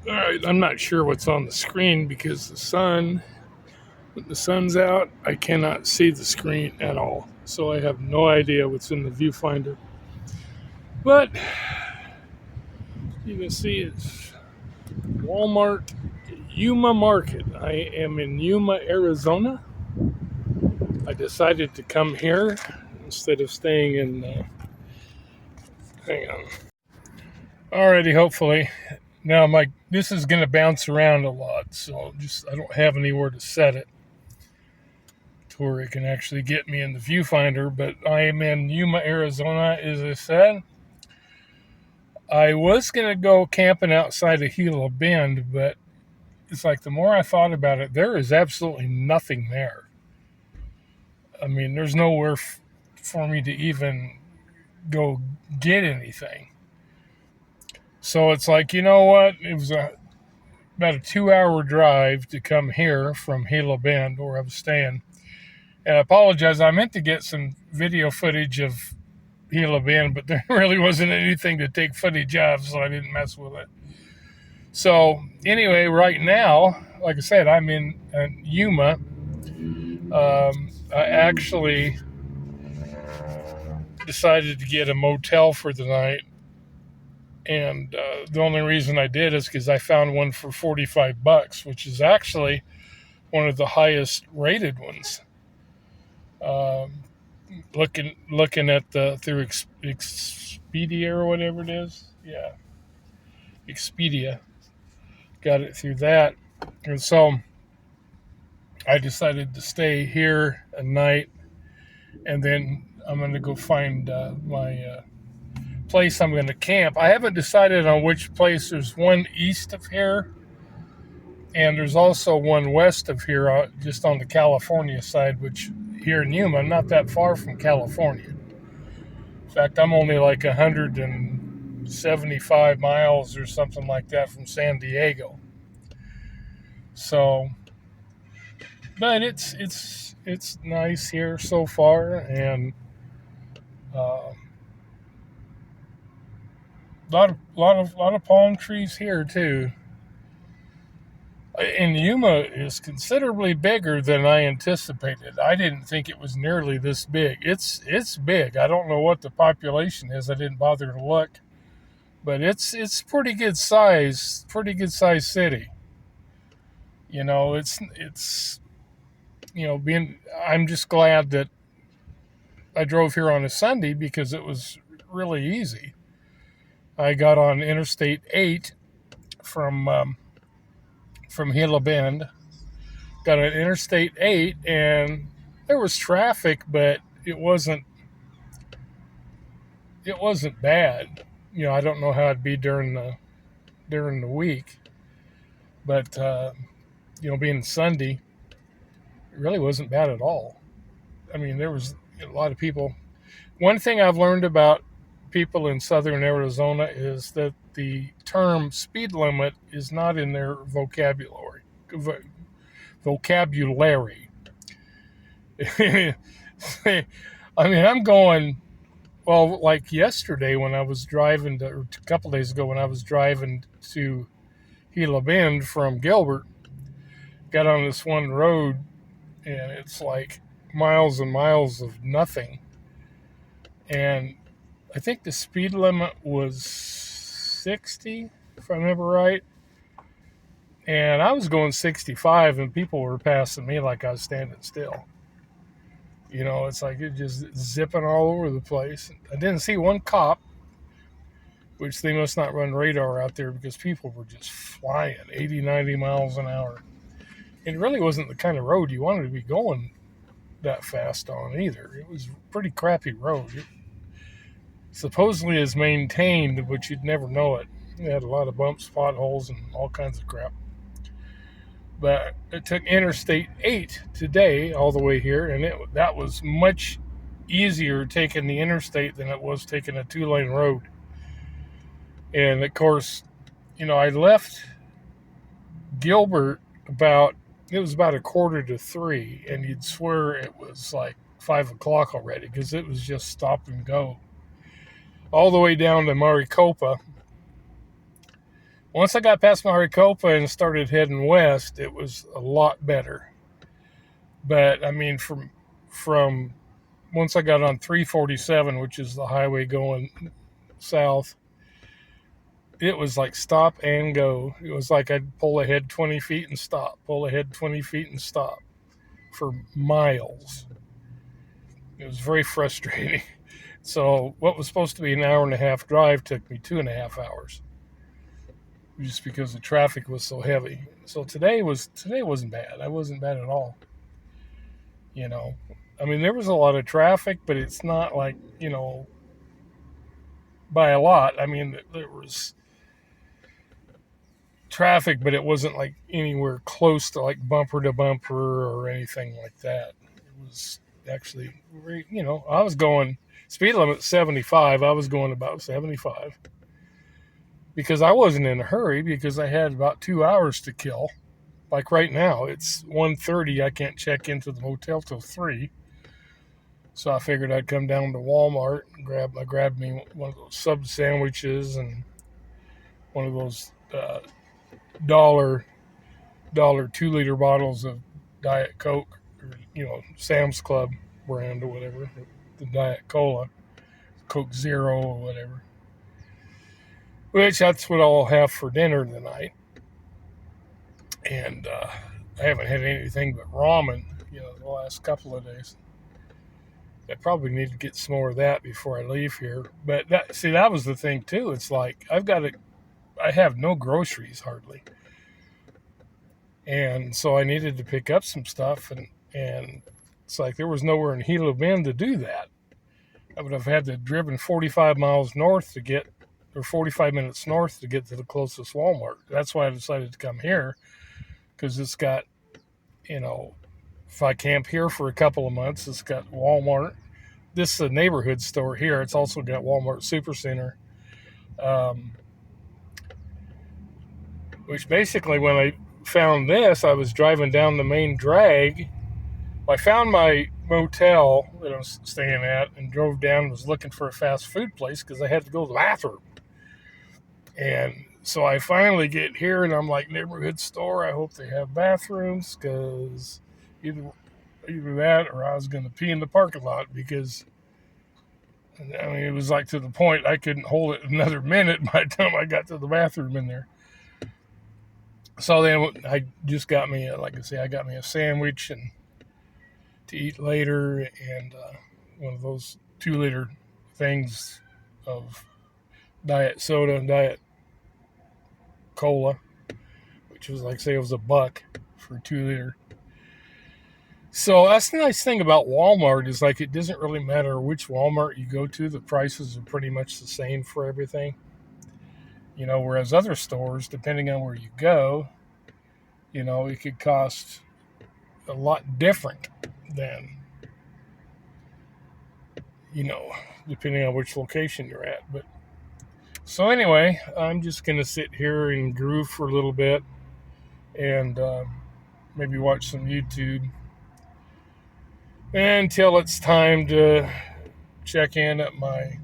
All right, I'm not sure what's on the screen because when the sun's out, I cannot see the screen at all. So I have no idea what's in the viewfinder. But you can see it's Walmart Yuma Market. I am in Yuma, Arizona. I decided to come here instead of staying in. Hang on. Alrighty, hopefully. Now, this is going to bounce around a lot, so I don't have anywhere to set it to where it can actually get me in the viewfinder. But I am in Yuma, Arizona, as I said. I was going to go camping outside of Gila Bend, but it's like the more I thought about it, there is absolutely nothing there. I mean, there's nowhere for me to even go get anything. So it's like, you know what? It was about a 2-hour drive to come here from Gila Bend, where I was staying. And I apologize. I meant to get some video footage of Gila Bend, but there really wasn't anything to take footage of, so I didn't mess with it. So anyway, right now, like I said, I'm in Yuma. I actually decided to get a motel for the night. And the only reason I did is because I found one for $45, which is actually one of the highest rated ones. Looking at through Expedia or whatever it is, yeah, Expedia, got it through that, and so I decided to stay here a night, and then I'm going to go find my place I'm going to camp. I haven't decided on which place. There's one east of here, and there's also one west of here, just on the California side, which here in Yuma, I'm not that far from California. In fact, I'm only like 175 miles or something like that from San Diego. So, but it's nice here so far, and a lot of palm trees here too. And Yuma is considerably bigger than I anticipated. I didn't think it was nearly this big. It's big. I don't know what the population is. I didn't bother to look, but it's pretty good size. Pretty good size city. You know, it's I'm just glad that I drove here on a Sunday because it was really easy. I got on Interstate 8 from Gila Bend. Got on Interstate 8, and there was traffic, but it wasn't bad. You know, I don't know how it'd be during the week, but being Sunday, it really wasn't bad at all. I mean, there was a lot of people. One thing I've learned about people in southern Arizona is that the term speed limit is not in their vocabulary. I mean, I'm going, well, like yesterday when I was driving or a couple days ago when I was driving to Gila Bend from Gilbert, got on this one road, and it's like miles and miles of nothing. And I think the speed limit was 60, if I remember right. And I was going 65, and people were passing me like I was standing still. You know, it's like it just zipping all over the place. I didn't see one cop, which they must not run radar out there because people were just flying 80, 90 miles an hour. It really wasn't the kind of road you wanted to be going that fast on either. It was a pretty crappy road. It supposedly is maintained, but you'd never know it. It had a lot of bumps, potholes, and all kinds of crap. But it took Interstate 8 today all the way here, and that was much easier taking the interstate than it was taking a 2-lane road. And of course, I left Gilbert it was about 2:45, and you'd swear it was like 5 o'clock already because it was just stop and go. All the way down to Maricopa, Once I got past Maricopa and started heading west, it was a lot better. But I mean, from once I got on 347, which is the highway going south, it was like stop and go. It was like I'd pull ahead 20 feet and stop, pull ahead 20 feet and stop for miles. It was very frustrating. So what was supposed to be an hour and a half drive took me 2.5 hours, just because the traffic was so heavy. So today wasn't bad. I wasn't bad at all. You know, I mean there was a lot of traffic, but it's not like by a lot. I mean there was traffic, but it wasn't like anywhere close to like bumper to bumper or anything like that. It was actually, I was going speed limit 75. I was going about 75 because I wasn't in a hurry because I had about 2 hours to kill. Like right now, it's 1:30. I can't check into the motel till 3. So I figured I'd come down to Walmart and grabbed me one of those sub sandwiches and one of those dollar 2-liter bottles of Diet Coke, or Sam's Club brand or whatever, the Diet Cola, Coke Zero or whatever. Which that's what I'll have for dinner tonight. And I haven't had anything but ramen, the last couple of days. I probably need to get some more of that before I leave here. But that was the thing too. It's like I have no groceries hardly. And so I needed to pick up some stuff, and it's like there was nowhere in Gila Bend to do that. I would have had to driven 45 miles north to get, or 45 minutes north to get to the closest Walmart. That's why I decided to come here, because it's got, if I camp here for a couple of months, it's got Walmart. This is a neighborhood store here. It's also got Walmart Supercenter, which basically when I found this, I was driving down the main drag. I found my motel that I was staying at and drove down and was looking for a fast food place because I had to go to the bathroom. And so I finally get here and I'm like, neighborhood store, I hope they have bathrooms, because either that or I was going to pee in the parking lot, because I mean, it was like to the point I couldn't hold it another minute by the time I got to the bathroom in there. So then I just got me, I got me a sandwich and to eat later, and one of those 2-liter things of diet soda and diet cola, which was it was $1 for a 2-liter. So that's the nice thing about Walmart is it doesn't really matter which Walmart you go to, the prices are pretty much the same for everything. Whereas other stores, depending on where you go, it could cost a lot different than, depending on which location you're at. But so anyway, I'm just going to sit here and groove for a little bit and maybe watch some YouTube until it's time to check in at my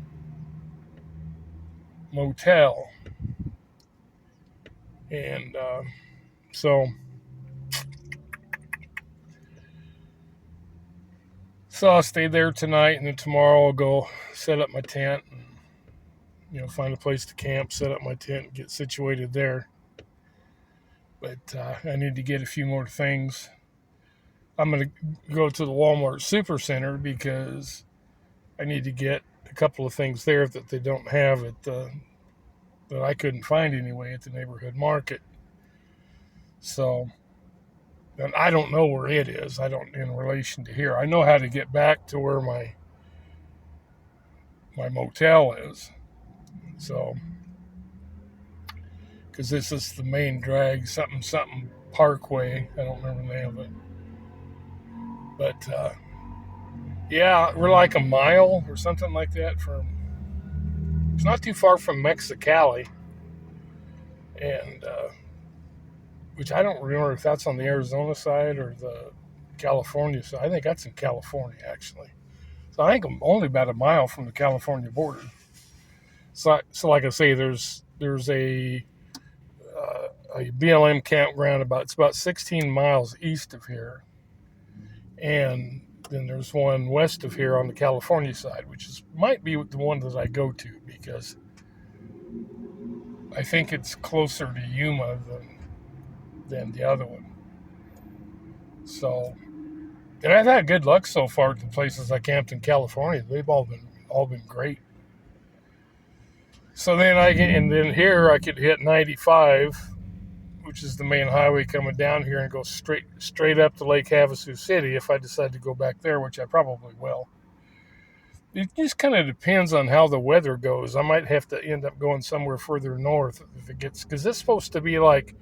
motel. And so I'll stay there tonight, and then tomorrow I'll go set up my tent and, find a place to camp, set up my tent, and get situated there. But I need to get a few more things. I'm going to go to the Walmart Supercenter because I need to get a couple of things there that they don't have that I couldn't find anyway at the neighborhood market. So, and I don't know where it is. I don't, in relation to here. I know how to get back to where my motel is. So, because this is the main drag, something Parkway. I don't remember the name of it. But yeah, we're like a mile or something like that from. It's not too far from Mexicali, and which I don't remember if that's on the Arizona side or the California side. I think that's in California actually. So I think I'm only about a mile from the California border. So like I say, there's a a BLM campground it's about 16 miles east of here, and then there's one west of here on the California side, which might be the one that I go to because I think it's closer to Yuma than the other one. So, and I've had good luck so far at the places I camped in California. They've all been great. So and then here I could hit 95, which is the main highway coming down here, and go straight up to Lake Havasu City if I decide to go back there, which I probably will. It just kind of depends on how the weather goes. I might have to end up going somewhere further north if it gets, because it's supposed to be like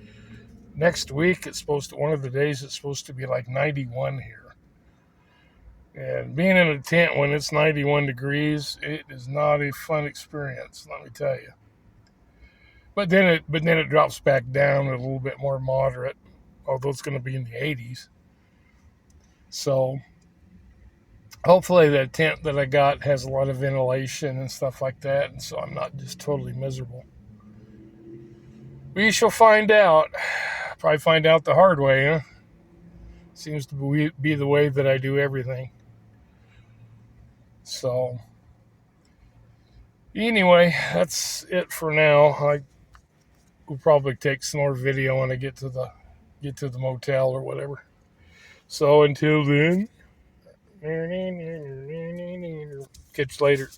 next week. One of the days it's supposed to be like 91 here. And being in a tent when it's 91 degrees, it is not a fun experience, let me tell you. But then it drops back down a little bit more moderate, although it's going to be in the 80s. So hopefully that tent that I got has a lot of ventilation and stuff like that, and so I'm not just totally miserable. We shall find out. Probably find out the hard way, huh? Seems to be the way that I do everything. So anyway, that's it for now. I will probably take some more video when I get to the motel or whatever. So until then, catch you later.